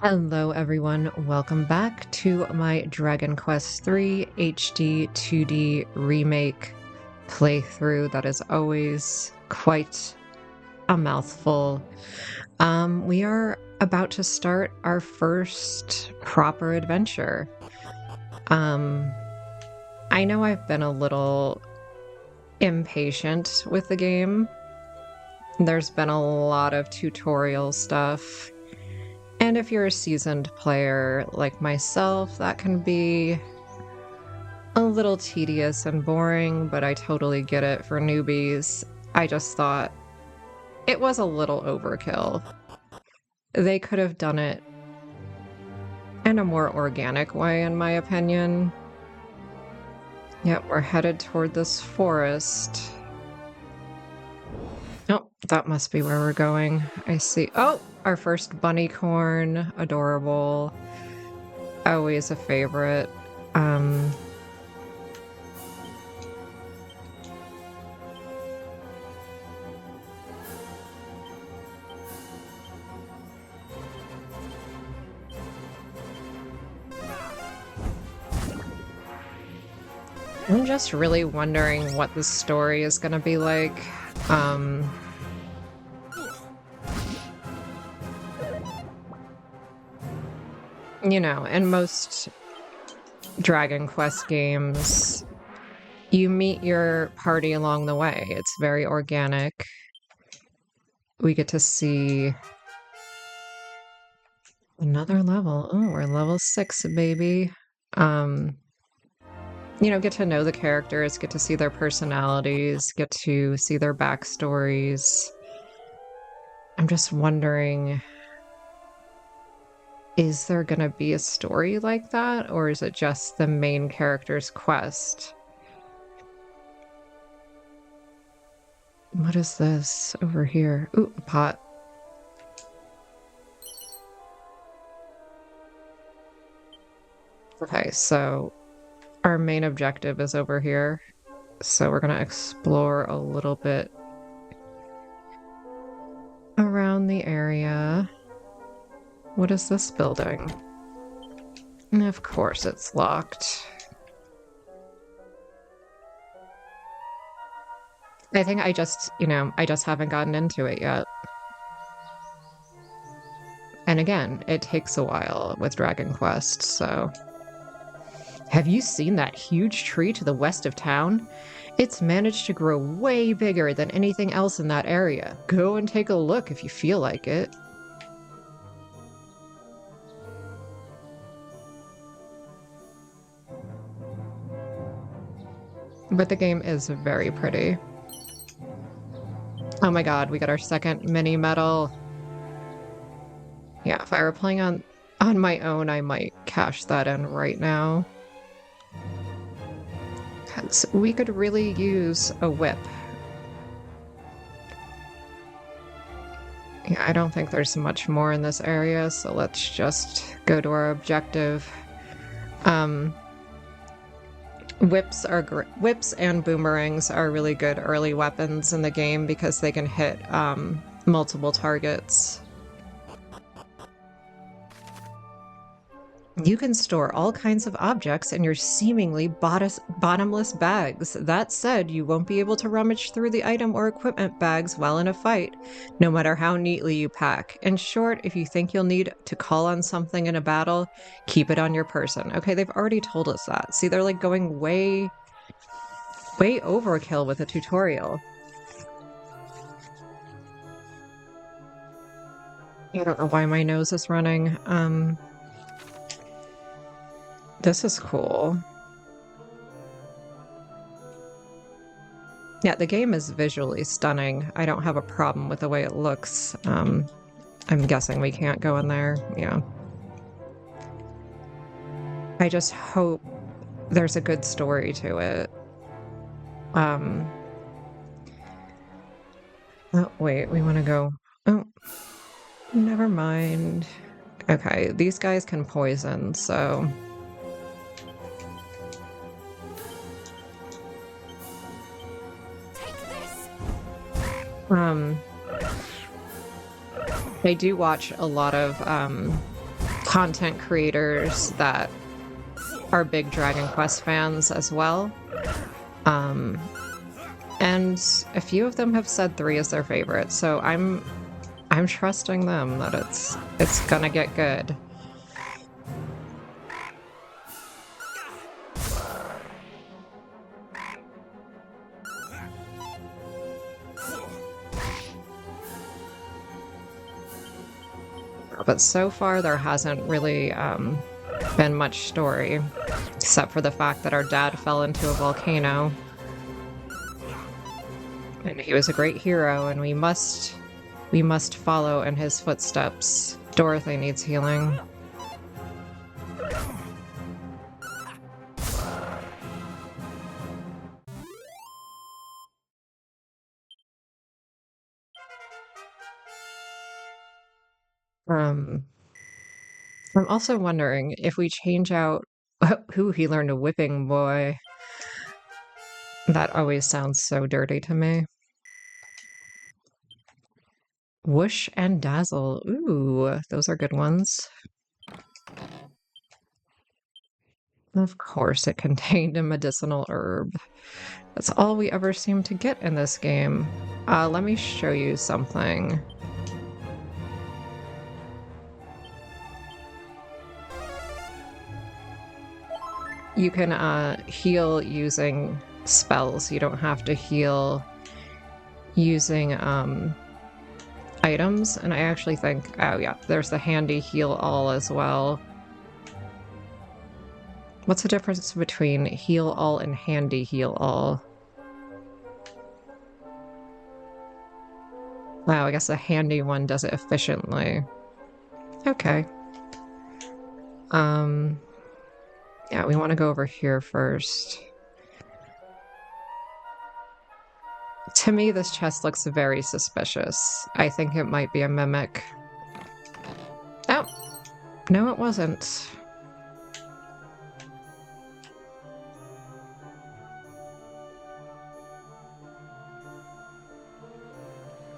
Hello everyone, welcome back to my Dragon Quest III HD-2D remake playthrough. That is always quite a mouthful. We are about to start our first proper adventure. I know I've been a little impatient with the game. There's been a lot of tutorial stuff. And if you're a seasoned player like myself, that can be a little tedious and boring, but I totally get it for newbies. I just thought it was a little overkill. They could have done it in a more organic way, in my opinion. Yep, we're headed toward this forest. Oh, that must be where we're going. I see. Oh, our first bunny corn. Adorable. Always a favorite. I'm just really wondering what the story is going to be like. You know, in most Dragon Quest games, you meet your party along the way. It's very organic. We get to see another level. Oh, we're level 6, baby. You know, get to know the characters, get to see their personalities, get to see their backstories. I'm just wondering, is there gonna be a story like that, or is it just the main character's quest? What is this over here? Ooh, a pot. Okay, so our main objective is over here. So we're gonna explore a little bit around the area. What is this building? And of course it's locked. I think I just haven't gotten into it yet. And again, it takes a while with Dragon Quest, so... Have you seen that huge tree to the west of town? It's managed to grow way bigger than anything else in that area. Go and take a look if you feel like it. But the game is very pretty. Oh my god, we got our second mini medal. Yeah, if I were playing on my own, I might cash that in right now. Because we could really use a whip. Yeah, I don't think there's much more in this area, so let's just go to our objective. Whips and boomerangs are really good early weapons in the game because they can hit multiple targets. You can store all kinds of objects in your seemingly bottomless bags. That said, you won't be able to rummage through the item or equipment bags while in a fight, no matter how neatly you pack. In short, if you think you'll need to call on something in a battle, keep it on your person. Okay, they've already told us that. See, they're like going way overkill with a tutorial. I don't know why my nose is running. This is cool. Yeah, the game is visually stunning. I don't have a problem with the way it looks. I'm guessing we can't go in there. Yeah. I just hope there's a good story to it. Oh, wait, we want to go... Oh, never mind. Okay, these guys can poison, so... I do watch a lot of content creators that are big Dragon Quest fans as well. And a few of them have said 3 is their favorite, so I'm trusting them that it's gonna get good. But so far there hasn't really been much story, except for the fact that our dad fell into a volcano. And he was a great hero, and we must follow in his footsteps. Dorothy needs healing. I'm also wondering if we change out who he learned a whipping boy. That always sounds so dirty to me. Whoosh and Dazzle. Ooh, those are good ones. Of course, it contained a medicinal herb. That's all we ever seem to get in this game. Let me show you something. You can heal using spells. You don't have to heal using items. And I actually think, oh yeah, there's the handy heal all as well. What's the difference between heal all and handy heal all? Wow, I guess the handy one does it efficiently. Okay. Yeah, we want to go over here first. To me, this chest looks very suspicious. I think it might be a mimic. Oh! No, it wasn't.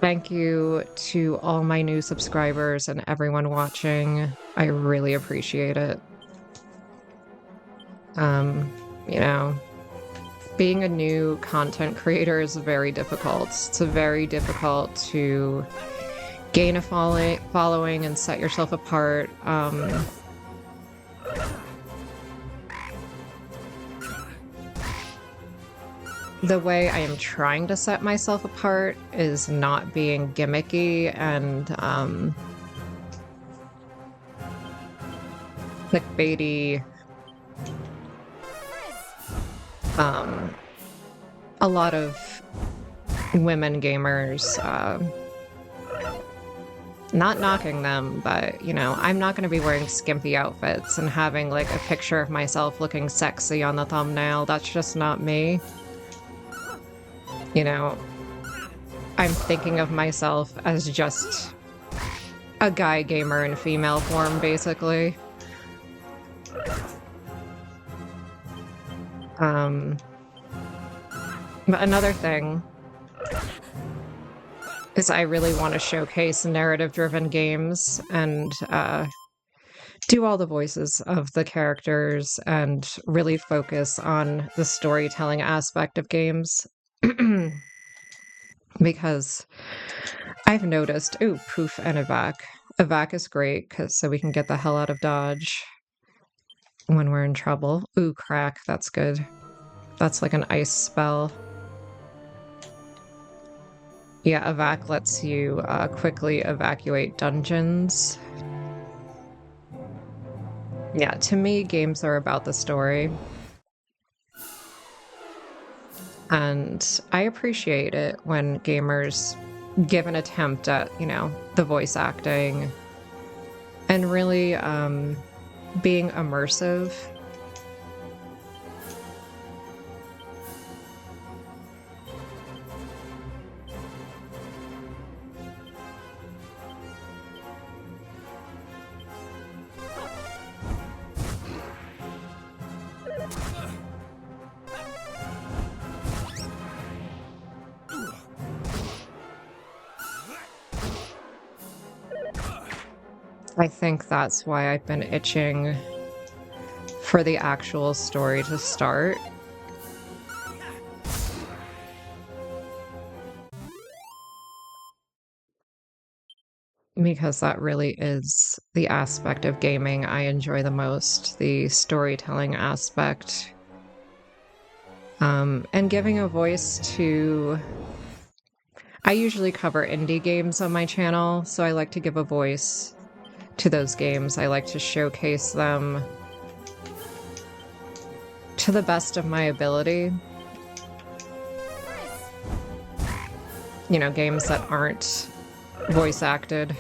Thank you to all my new subscribers and everyone watching. I really appreciate it. You know, being a new content creator is very difficult. It's very difficult to gain a following and set yourself apart. The way I am trying to set myself apart is not being gimmicky and clickbaity. A lot of women gamers, not knocking them, but, you know, I'm not going to be wearing skimpy outfits and having, like, a picture of myself looking sexy on the thumbnail. That's just not me. You know, I'm thinking of myself as just a guy gamer in female form, basically. But another thing is I really want to showcase narrative-driven games and do all the voices of the characters and really focus on the storytelling aspect of games. Because I've noticed, ooh, Poof and Evac. Evac is great so we can get the hell out of Dodge when we're in trouble. Ooh, Crack, that's good. That's like an ice spell. Yeah, Evac lets you quickly evacuate dungeons. Yeah, to me, games are about the story. And I appreciate it when gamers give an attempt at, you know, the voice acting and really being immersive. I think that's why I've been itching for the actual story to start. Because that really is the aspect of gaming I enjoy the most, the storytelling aspect. And giving a voice to... I usually cover indie games on my channel, so I like to give a voice to those games. I like to showcase them to the best of my ability. You know, games that aren't voice acted.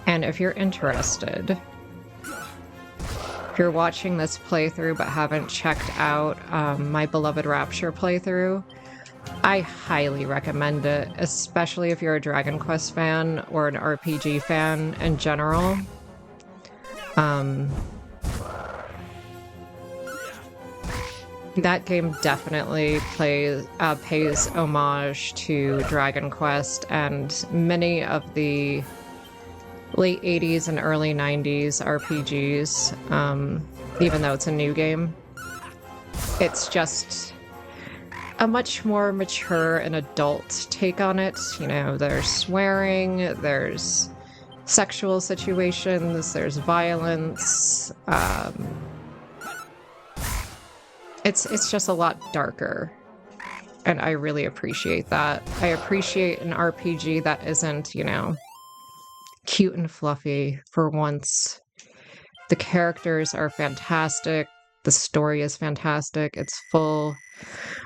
And if you're interested, if you're watching this playthrough but haven't checked out my Beloved Rapture playthrough, I highly recommend it, especially if you're a Dragon Quest fan or an RPG fan in general. That game definitely pays homage to Dragon Quest and many of the late 80s and early 90s RPGs, even though it's a new game. It's just a much more mature and adult take on it. You know, there's swearing, there's sexual situations, there's violence. It's just a lot darker, and I really appreciate that. I appreciate an RPG that isn't, you know, cute and fluffy for once. The characters are fantastic. The story is fantastic. It's full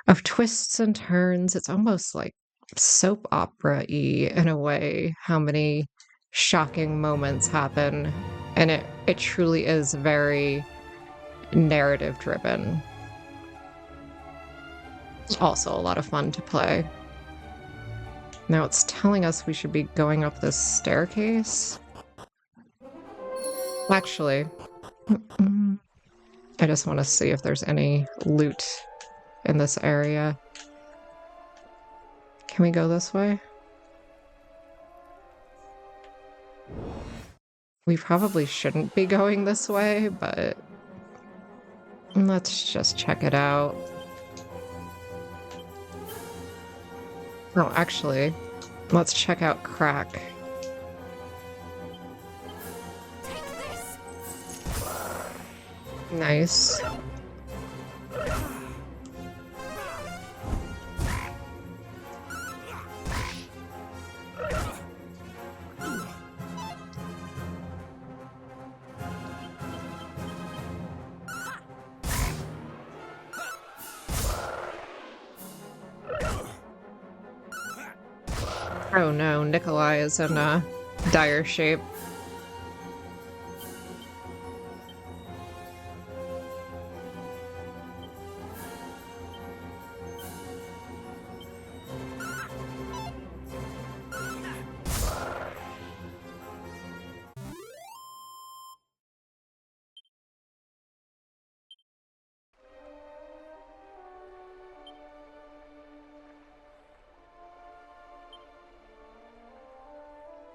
of twists and turns. It's almost like soap opera-y in a way, how many shocking moments happen. And it truly is very narrative driven. It's also a lot of fun to play. Now it's telling us we should be going up this staircase. Actually, I just want to see if there's any loot in this area. Can we go this way? We probably shouldn't be going this way, but let's just check it out. Oh, actually, let's check out Crack. Nice. Oh no, Nikolai is in dire shape.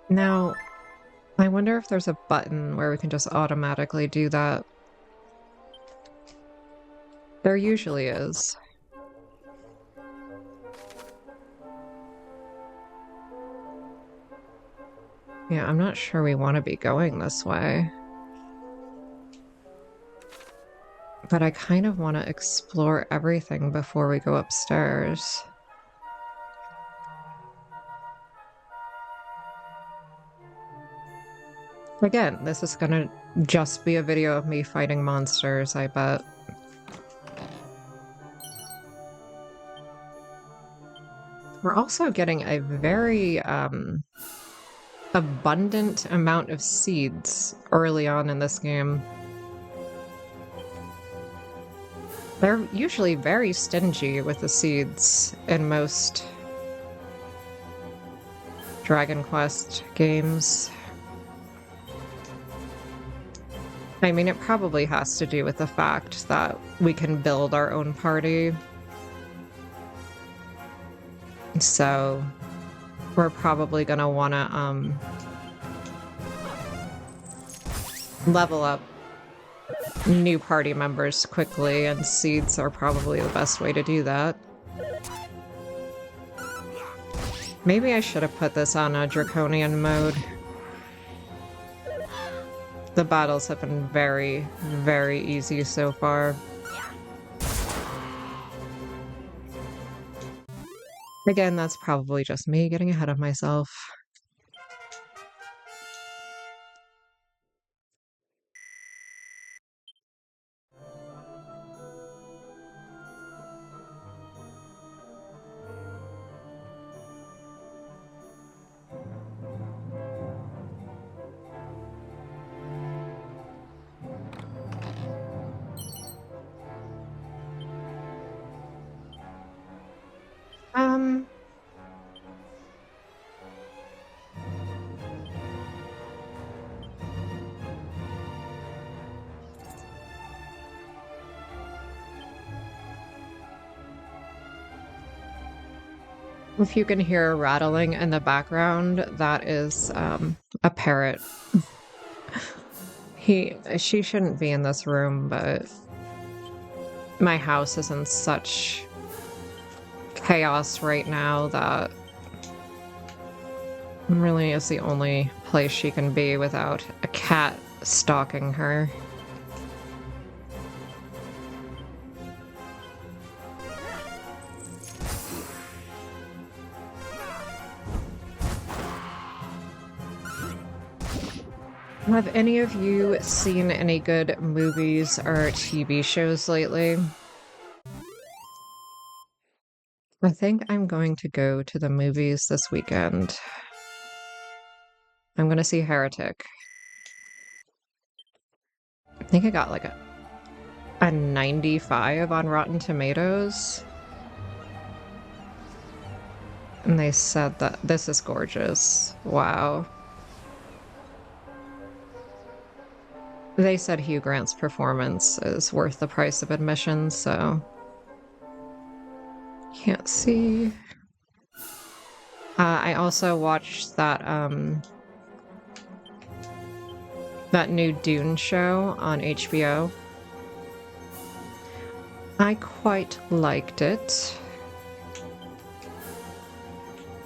Now, I wonder if there's a button where we can just automatically do that. There usually is. Yeah, I'm not sure we want to be going this way. But I kind of want to explore everything before we go upstairs. Again, this is gonna just be a video of me fighting monsters, I bet. We're also getting a very abundant amount of seeds early on in this game. They're usually very stingy with the seeds in most Dragon Quest games. I mean, it probably has to do with the fact that we can build our own party. So we're probably gonna wanna, level up new party members quickly, and seeds are probably the best way to do that. Maybe I should have put this on a draconian mode. The battles have been very, very easy so far. Again, that's probably just me getting ahead of myself. Um, if you can hear rattling in the background, that is a parrot. She shouldn't be in this room, but my house is in such chaos right now that really is the only place she can be without a cat stalking her. Have any of you seen any good movies or TV shows lately? I think I'm going to go to the movies this weekend. I'm gonna see Heretic. I think I got like a 95 on Rotten Tomatoes. And they said that this is gorgeous. Wow. They said Hugh Grant's performance is worth the price of admission, so can't see. I also watched that new Dune show on HBO. I quite liked it.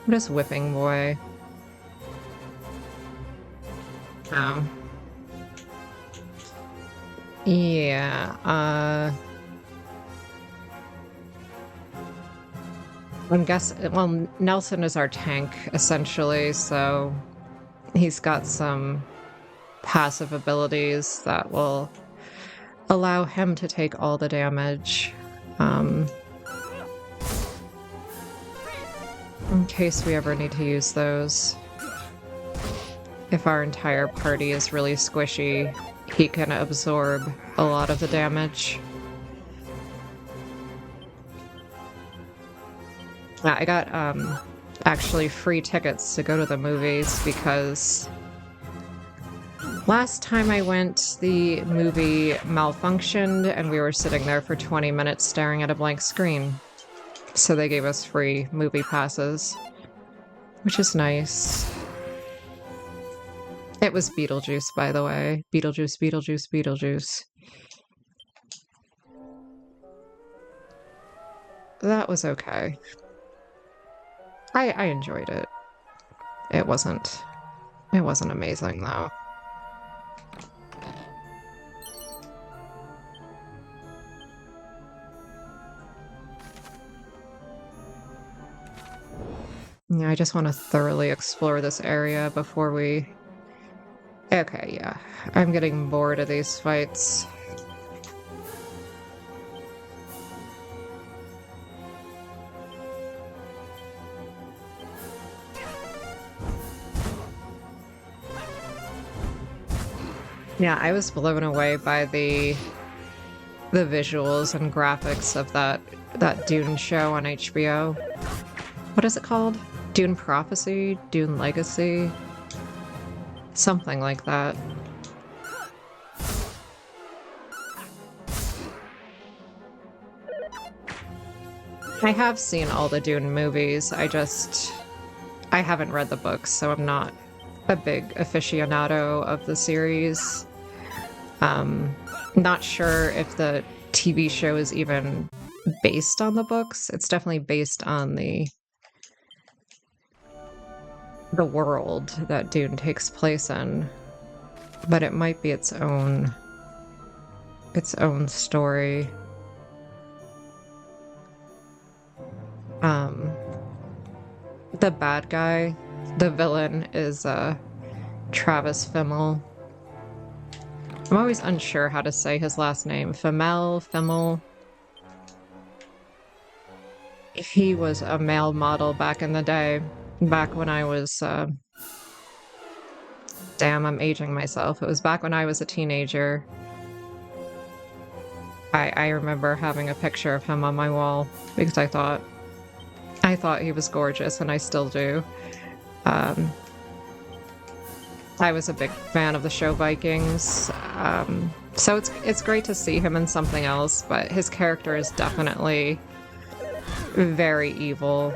What is Whipping Boy? Oh. Yeah, I'm guessing, well, Nelson is our tank, essentially, so he's got some passive abilities that will allow him to take all the damage. In case we ever need to use those. If our entire party is really squishy, he can absorb a lot of the damage. I got actually free tickets to go to the movies because last time I went, the movie malfunctioned and we were sitting there for 20 minutes staring at a blank screen. So they gave us free movie passes, which is nice. It was Beetlejuice, by the way. Beetlejuice, Beetlejuice, Beetlejuice. That was okay. I enjoyed it. It wasn't amazing, though. Yeah, I just want to thoroughly explore this area before we... Okay, yeah. I'm getting bored of these fights. Yeah, I was blown away by the visuals and graphics of that Dune show on HBO. What is it called? Dune Prophecy? Dune Legacy? Something like that. I have seen all the Dune movies, I just I haven't read the books, so I'm not a big aficionado of the series. Not sure if the TV show is even based on the books. It's definitely based on the world that Dune takes place in, but it might be its own story. The bad guy, the villain, is Travis Fimmel. I'm always unsure how to say his last name. Fimmel. He was a male model back in the day, back when I was, damn, I'm aging myself. It was back when I was a teenager. I remember having a picture of him on my wall because I thought he was gorgeous, and I still do. Um, I was a big fan of the show Vikings, so it's great to see him in something else, but his character is definitely very evil.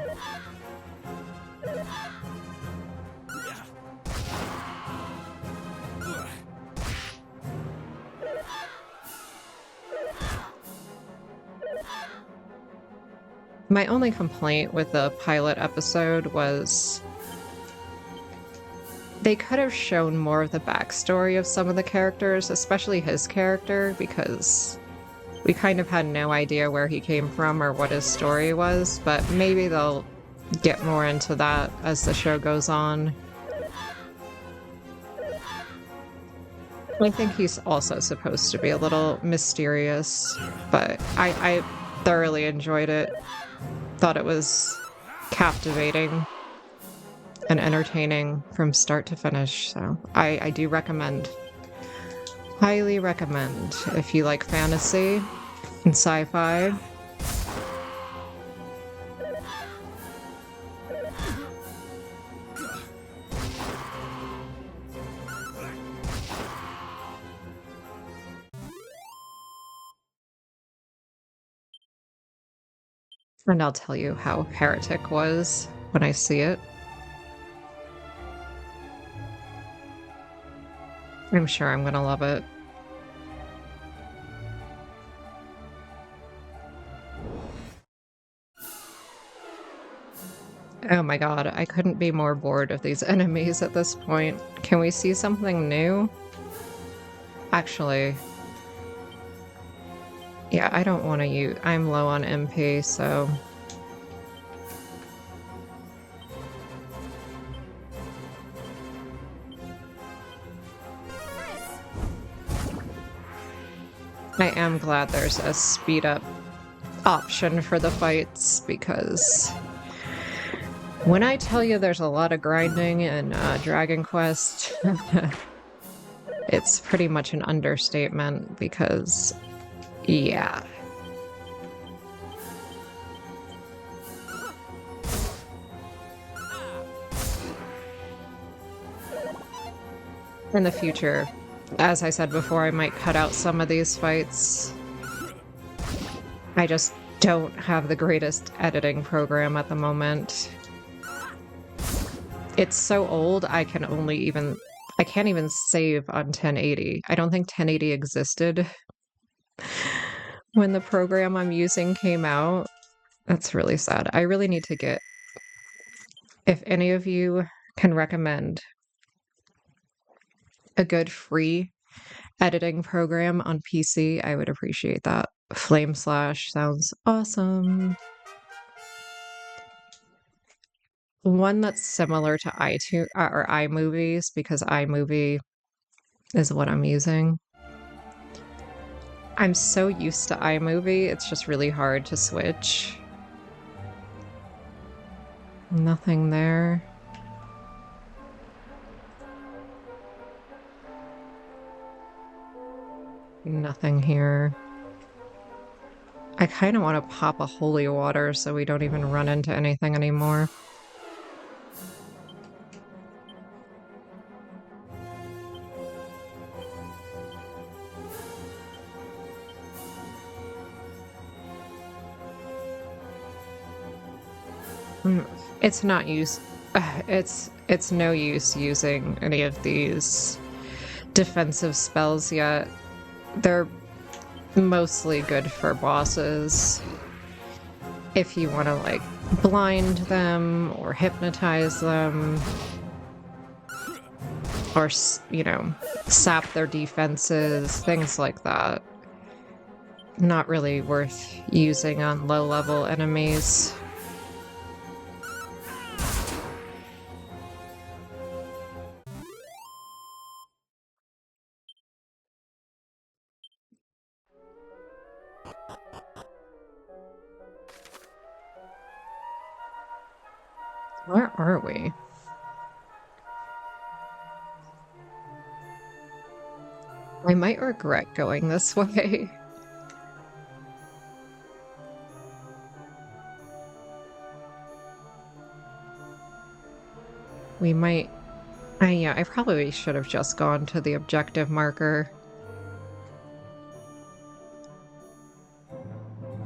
My only complaint with the pilot episode was they could have shown more of the backstory of some of the characters, especially his character, because we kind of had no idea where he came from or what his story was, but maybe they'll get more into that as the show goes on. I think he's also supposed to be a little mysterious, but I thoroughly enjoyed it. Thought it was captivating and entertaining from start to finish, so I do recommend. Highly recommend if you like fantasy and sci-fi. And I'll tell you how Heretic was when I see it. I'm sure I'm gonna love it. Oh my god, I couldn't be more bored of these enemies at this point. Can we see something new? Actually, yeah, I don't want to use... I'm low on MP, so... I am glad there's a speed up option for the fights, because when I tell you there's a lot of grinding in Dragon Quest, it's pretty much an understatement, because, yeah. In the future, as I said before, I might cut out some of these fights. I just don't have the greatest editing program at the moment. It's so old, I can't even save on 1080. I don't think 1080 existed when the program I'm using came out. That's really sad. I really need to get... If any of you can recommend a good free editing program on PC, I would appreciate that. Flame Slash sounds awesome. One that's similar to iTunes or iMovies, because iMovie is what I'm using. I'm so used to iMovie, it's just really hard to switch. Nothing there. Nothing here. I kind of want to pop a holy water so we don't even run into anything anymore. It's not used. It's no use using any of these defensive spells yet. They're mostly good for bosses. If you want to, like, blind them or hypnotize them or, you know, sap their defenses, things like that. Not really worth using on low-level enemies. Where are we? I might regret going this way. We might... yeah, I probably should have just gone to the objective marker.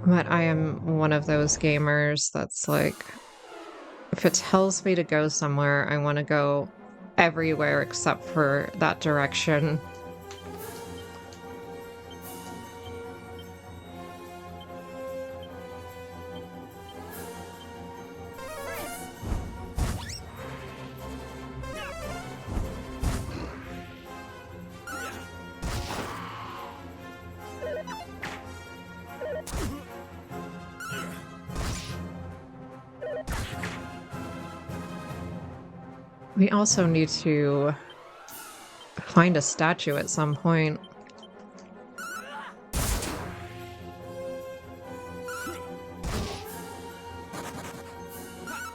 But I am one of those gamers that's like, if it tells me to go somewhere, I want to go everywhere except for that direction. We also need to find a statue at some point.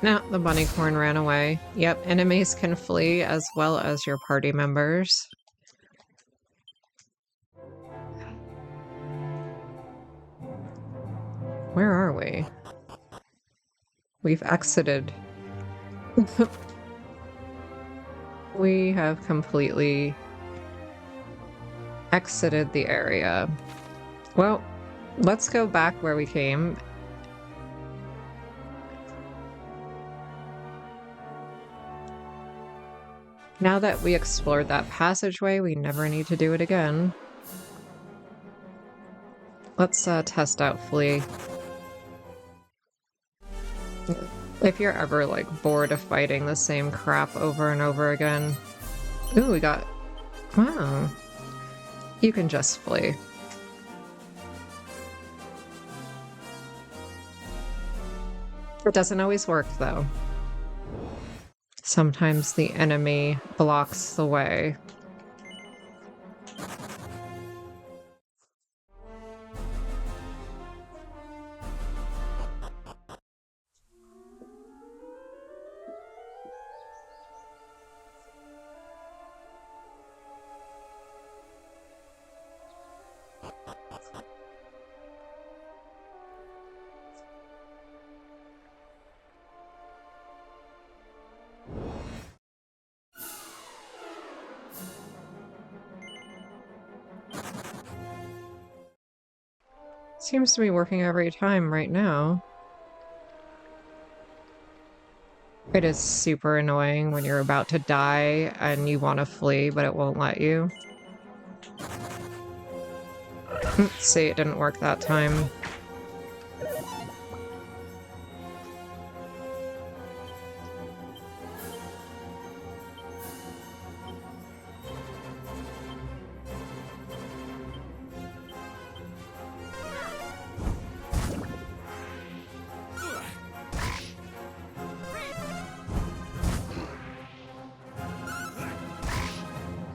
Now, the bunnycorn ran away. Yep, enemies can flee as well as your party members. Where are we? We've exited. We have completely exited the area. Well, let's go back where we came. Now that we explored that passageway, we never need to do it again. Let's test out Flea. If you're ever, like, bored of fighting the same crap over and over again... Ooh, we got... Wow. You can just flee. It doesn't always work, though. Sometimes the enemy blocks the way. Seems to be working every time right now. It is super annoying when you're about to die and you want to flee, but it won't let you. See, it didn't work that time.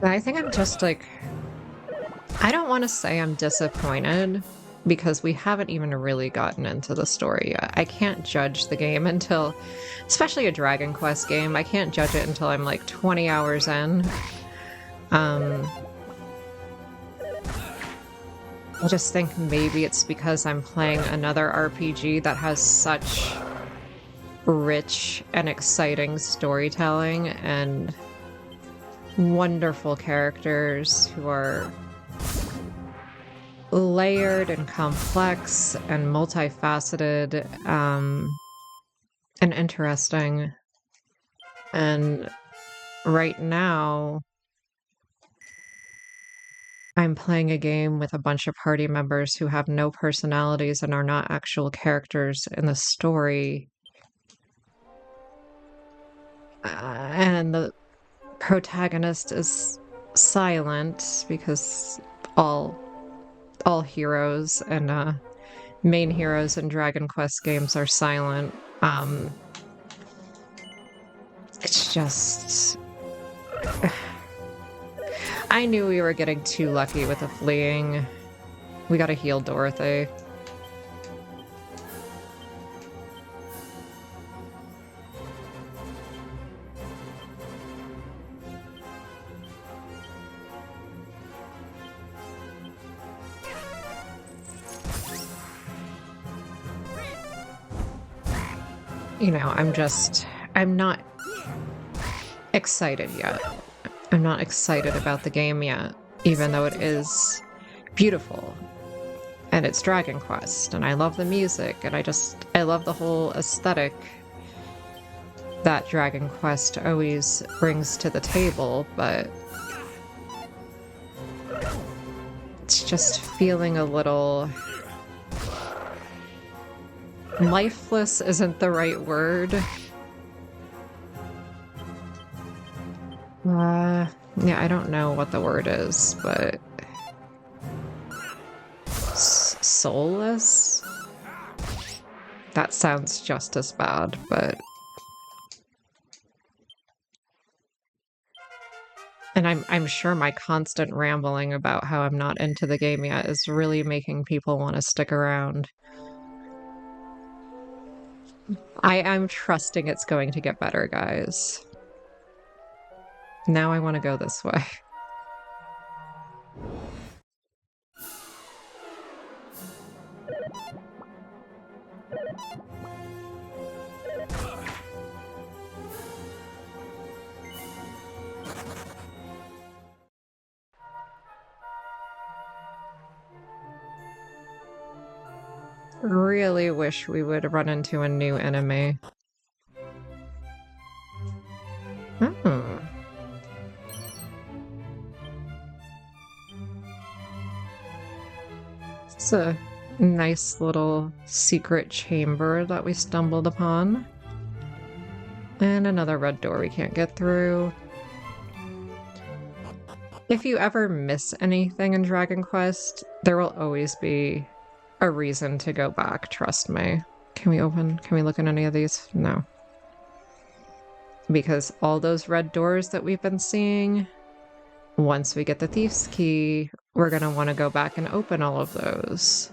I think I'm just like... I don't want to say I'm disappointed, because we haven't even really gotten into the story yet. I can't judge the game until... Especially a Dragon Quest game, I can't judge it until I'm like 20 hours in. I just think maybe it's because I'm playing another RPG that has such rich and exciting storytelling and wonderful characters who are layered and complex and multifaceted, and interesting. And right now, I'm playing a game with a bunch of party members who have no personalities and are not actual characters in the story. And the protagonist is silent because all heroes and main heroes in Dragon Quest games are silent. It's just... I knew we were getting too lucky with the fleeing. We gotta heal Dorothy. You know, I'm not excited yet. I'm not excited about the game yet, even though it is beautiful. And it's Dragon Quest, and I love the music, and I love the whole aesthetic that Dragon Quest always brings to the table, but it's just feeling a little... lifeless isn't the right word. Yeah, I don't know what the word is, but... soulless? That sounds just as bad, but... And I'm sure my constant rambling about how I'm not into the game yet is really making people want to stick around. I'm trusting it's going to get better, guys. Now I want to go this way. Really wish we would run into a new enemy. Oh. It's a nice little secret chamber that we stumbled upon. And another red door we can't get through. If you ever miss anything in Dragon Quest, there will always be a reason to go back, trust me. Can we look in any of these? No. Because all those red doors that we've been seeing, once we get the Thief's Key, we're gonna want to go back and open all of those.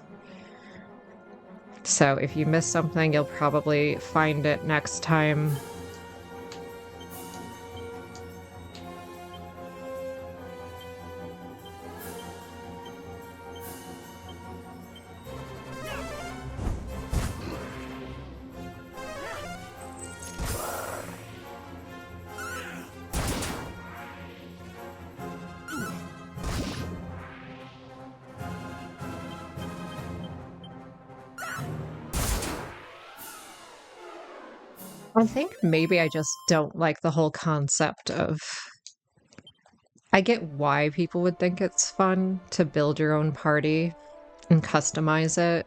So if you miss something, you'll probably find it next time. I think maybe I just don't like the whole concept of... I get why people would think it's fun to build your own party and customize it.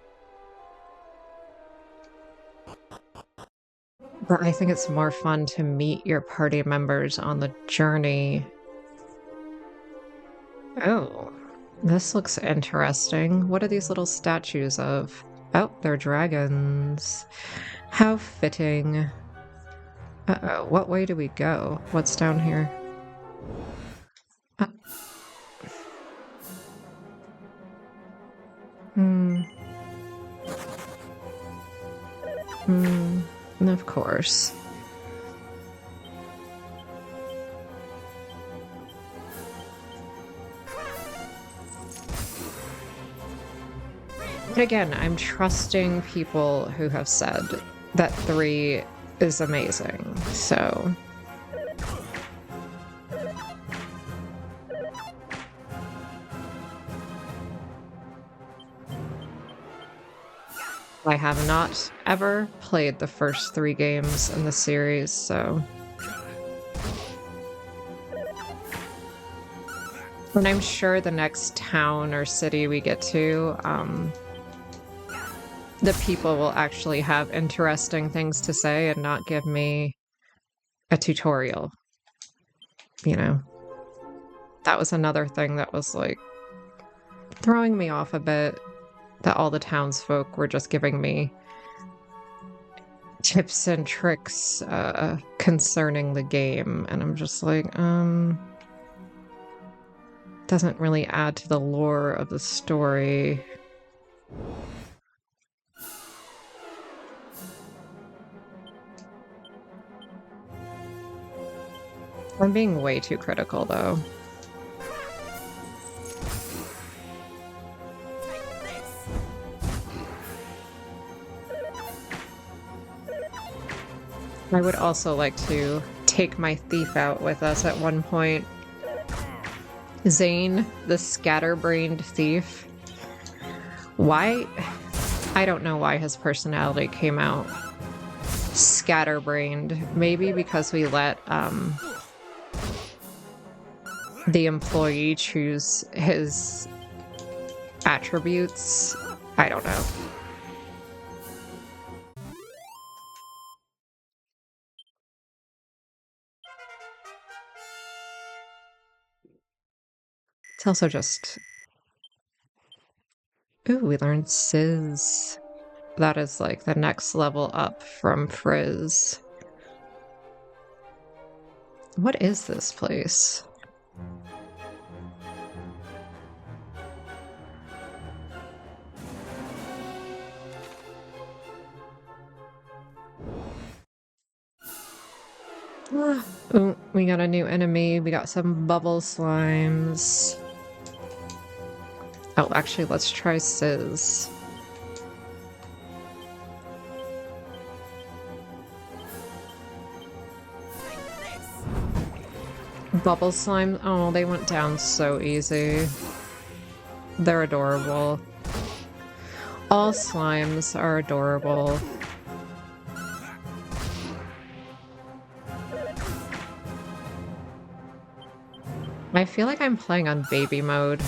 But I think it's more fun to meet your party members on the journey. Oh, this looks interesting. What are these little statues of? Oh, they're dragons. How fitting. Uh-oh, what way do we go? What's down here? Of course. But again, I'm trusting people who have said that 3 is amazing, so... I have not ever played the first 3 games in the series, so And I'm sure the next town or city we get to, the people will actually have interesting things to say and not give me a tutorial. You know, that was another thing that was like throwing me off a bit, that all the townsfolk were just giving me tips and tricks concerning the game. And I'm just like, doesn't really add to the lore of the story. I'm being way too critical, though. I would also like to take my thief out with us at one point. Zane, the scatterbrained thief. Why? I don't know why his personality came out scatterbrained. Maybe because we let the employee choose his attributes. I don't know. It's also just... Ooh, we learned Sizz. That is like the next level up from Frizz. What is this place? Ooh, we got a new enemy. We got some bubble slimes. Oh, actually, let's try Sizz. Bubble slime. Oh, they went down so easy. They're adorable. All slimes are adorable. I feel like I'm playing on baby mode.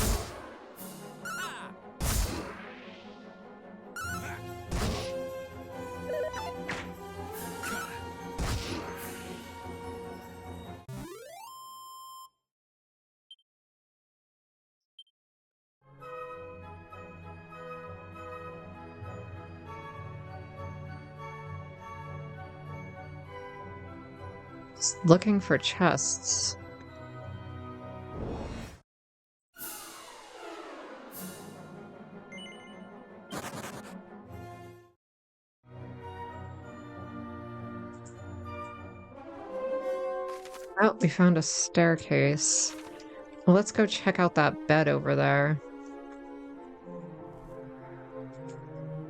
Just looking for chests. Oh, we found a staircase. Well, let's go check out that bed over there.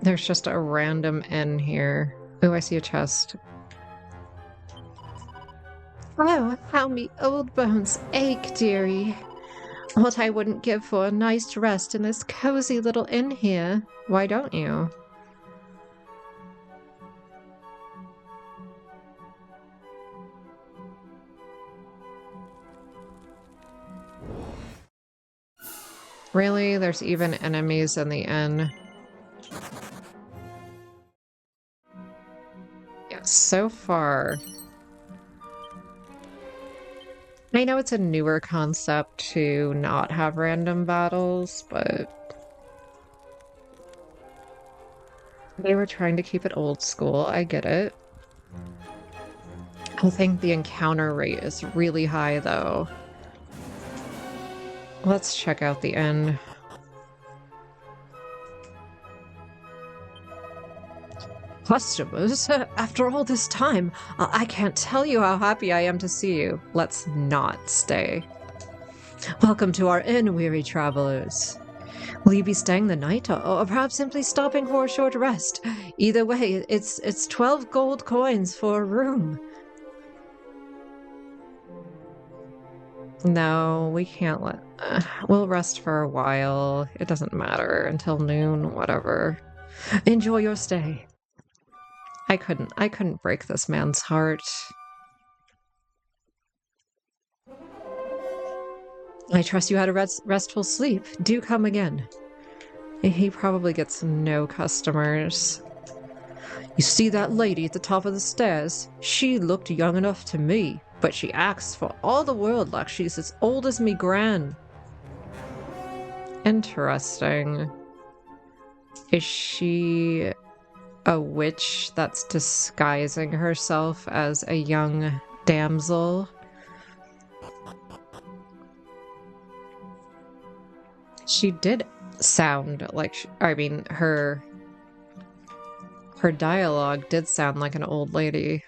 There's just a random inn here. Oh, I see a chest. Oh, how me old bones ache, dearie. What I wouldn't give for a nice rest in this cozy little inn here. Why don't you? Really? There's even enemies in the inn. Yeah, so far. I know it's a newer concept to not have random battles, but they were trying to keep it old school. I get it. I think the encounter rate is really high, though. Let's check out the inn. Customers, after all this time, I can't tell you how happy I am to see you. Let's not stay. Welcome to our inn, weary travelers. Will you be staying the night, or perhaps simply stopping for a short rest? Either way, it's 12 gold coins for a room. No, we can't let... we'll rest for a while. It doesn't matter. Until noon, whatever. Enjoy your stay. I couldn't break this man's heart. I trust you had a restful sleep. Do come again. He probably gets no customers. You see that lady at the top of the stairs? She looked young enough to me, but she acts for all the world like she's as old as me gran. Interesting. Is she a witch that's disguising herself as a young damsel? She did sound like, her dialogue did sound like an old lady.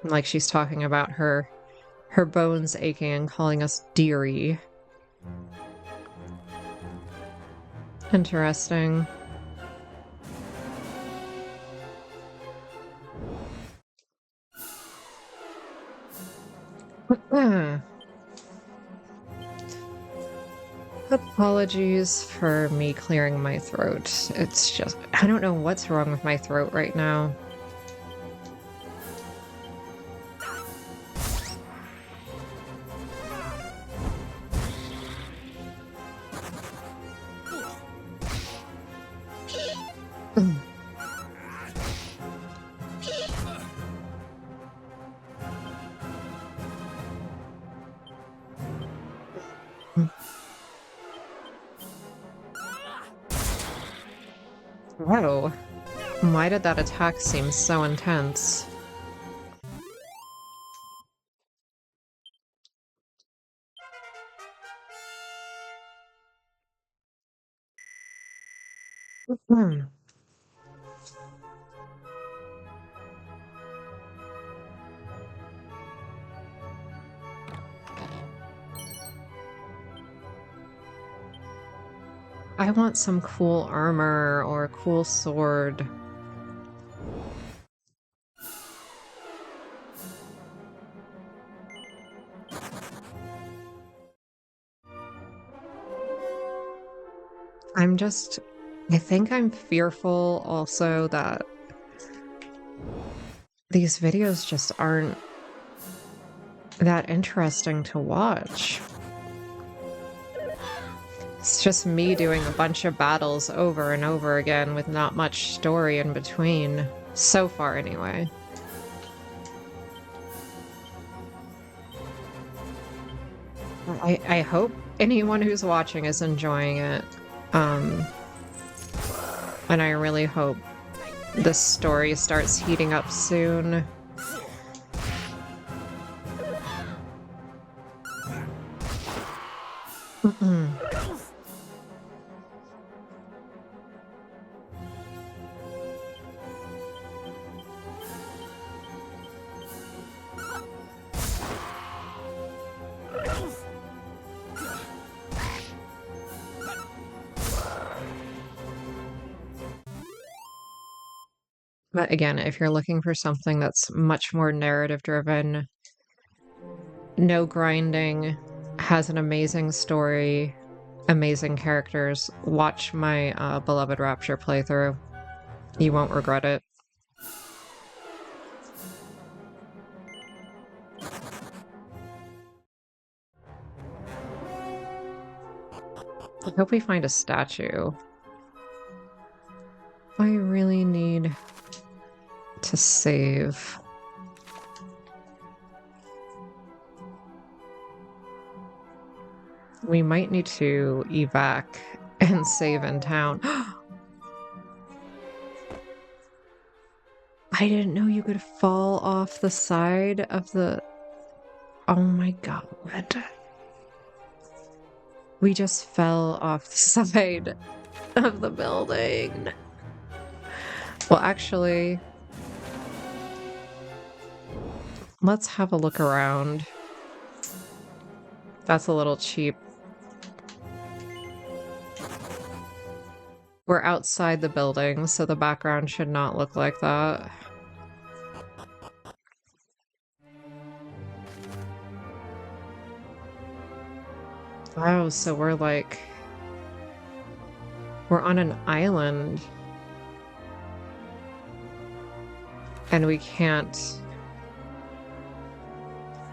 Like she's talking about her bones aching and calling us dearie. Interesting. Apologies for me clearing my throat. It's just, I don't know what's wrong with my throat right now. Whoa. Why did that attack seem so intense? I want some cool armor or a cool sword. I think I'm fearful also that these videos just aren't that interesting to watch. It's just me doing a bunch of battles over and over again with not much story in between. So far, anyway. I hope anyone who's watching is enjoying it. And I really hope the story starts heating up soon. But again, if you're looking for something that's much more narrative driven, no grinding, has an amazing story, amazing characters, watch my Beloved Rapture playthrough. You won't regret it. I hope we find a statue. I really need to save. We might need to evac and save in town. I didn't know you could fall off the side of the... Oh my god. We just fell off the side of the building. Well, actually, let's have a look around. That's a little cheap. We're outside the building, so the background should not look like that. Wow, so we're on an island. And we can't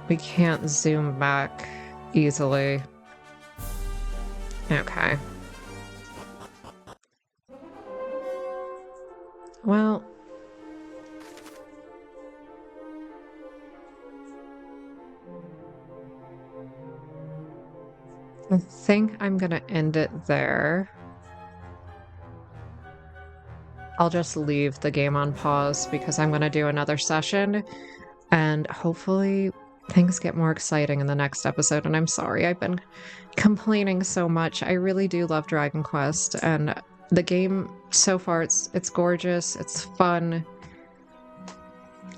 We can't zoom back easily. Okay. Well, I think I'm gonna end it there. I'll just leave the game on pause because I'm gonna do another session, and hopefully things get more exciting in the next episode. And I'm sorry, I've been complaining so much. I really do love Dragon Quest, and the game so far, it's gorgeous, it's fun.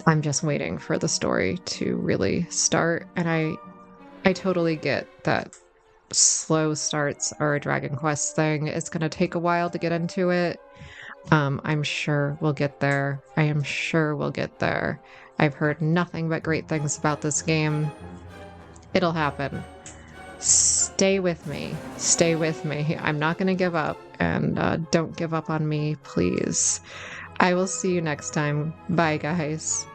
I'm just waiting for the story to really start, and I totally get that slow starts are a Dragon Quest thing. It's gonna take a while to get into it. I'm sure we'll get there. I am sure we'll get there. I've heard nothing but great things about this game. It'll happen. Stay with me. Stay with me. I'm not going to give up, and don't give up on me, please. I will see you next time. Bye, guys.